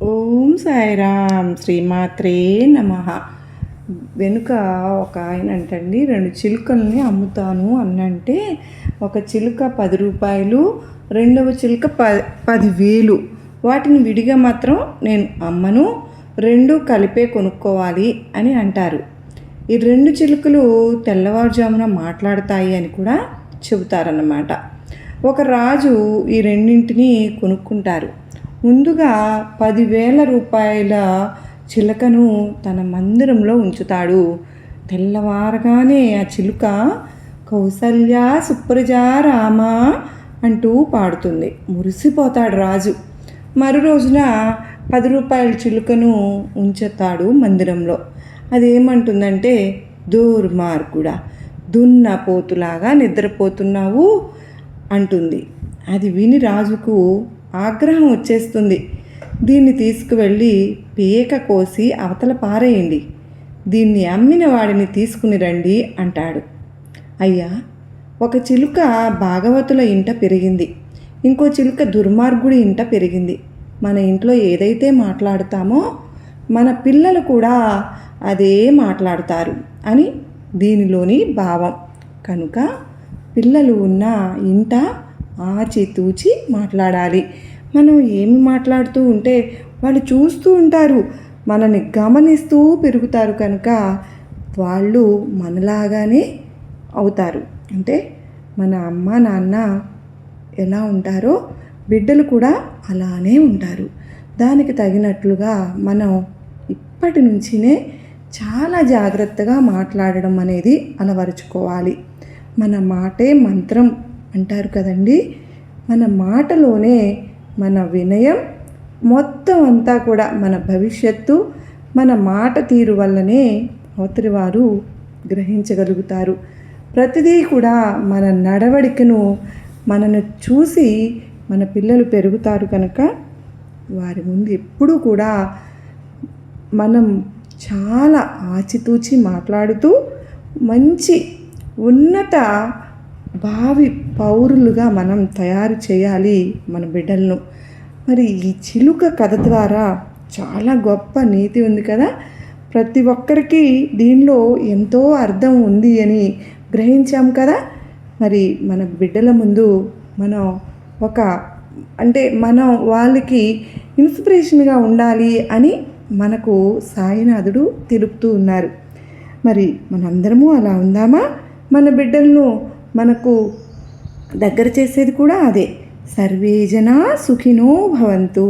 ఓం సాయిరామ్ శ్రీమాత్రే నమః. వెనుక ఒక ఆయన అంటండి, 2 చిలుకల్ని అమ్ముతాను అన్నంటే ఒక చిలుక 10 రూపాయలు, రెండవ చిలుక 10,000. వాటిని విడిగా మాత్రం నేను అమ్మను, 2 కలిపే కొనుక్కోవాలి అని అంటారు. ఈ 2 చిలుకలు తెల్లవారుజామున మాట్లాడతాయి అని కూడా చెబుతారన్నమాట. ఒక రాజు ఈ రెండింటిని కొనుక్కుంటారు. ముందుగా 10,000 రూపాయల చిలుకను తన మందిరంలో ఉంచుతాడు. తెల్లవారగానే ఆ చిలుక కౌసల్య సుప్రజ రామ అంటూ పాడుతుంది. మురిసిపోతాడు రాజు. మరు రోజున 10 రూపాయల చిలుకను ఉంచుతాడు మందిరంలో. అదేమంటుందంటే, దుర్మార్గుడా, దున్నపోతులాగా నిద్రపోతున్నావు అంటుంది. అది విని రాజుకు ఆగ్రహం వచ్చేస్తుంది. దీన్ని తీసుకువెళ్ళి పీక కోసి అవతల పారేయండి, దీన్ని అమ్మిన వాడిని తీసుకుని రండి అంటాడు. అయ్యా, ఒక చిలుక భాగవతుల ఇంట పెరిగింది, ఇంకో చిలుక దుర్మార్గుడి ఇంట పెరిగింది. మన ఇంట్లో ఏదైతే మాట్లాడుతామో మన పిల్లలు కూడా అదే మాట్లాడతారు అని దీనిలోని భావం. కనుక పిల్లలు ఉన్న ఇంట ఆచితూచి మాట్లాడాలి. మనం ఏమి మాట్లాడుతూ ఉంటే వాళ్ళు చూస్తూ ఉంటారు, మనని గమనిస్తూ పెరుగుతారు. కనుక వాళ్ళు మనలాగానే అవుతారు. అంటే మన అమ్మ నాన్న ఎలా ఉంటారో బిడ్డలు కూడా అలానే ఉంటారు. దానికి తగినట్లుగా మనం ఇప్పటి నుంచినే చాలా జాగ్రత్తగా మాట్లాడడం అనేది అలవరుచుకోవాలి. మన మాటే మంత్రం అంటారు కదండి. మన మాటలోనే మన వినయం మొత్తం అంతా కూడా, మన భవిష్యత్తు మన మాట తీరు వల్లనే అవతలి వారు గ్రహించగలుగుతారు. ప్రతిదీ కూడా మన నడవడికను మనను చూసి మన పిల్లలు పెరుగుతారు. కనుక వారి ముందు ఎప్పుడూ కూడా మనం చాలా ఆచితూచి మాట్లాడుతూ మంచి ఉన్నత భావి పౌరులుగా మనం తయారు చేయాలి మన బిడ్డలను. మరి ఈ చిలుక కథ ద్వారా చాలా గొప్ప నీతి ఉంది కదా. ప్రతి ఒక్కరికి దీనిలో ఎంతో అర్థం ఉంది అని గ్రహించాం కదా. మరి మన బిడ్డల ముందు మనం మనం వాళ్ళకి ఇన్స్పిరేషన్గా ఉండాలి అని మనకు సాయినాథుడు తెలుపుతూ ఉన్నారు. మరి మనందరము అలా ఉందామా? మన బిడ్డలను మనకు దగ్గర చేసేది కూడా అదే. సర్వే జనా సుఖినో భవంతు.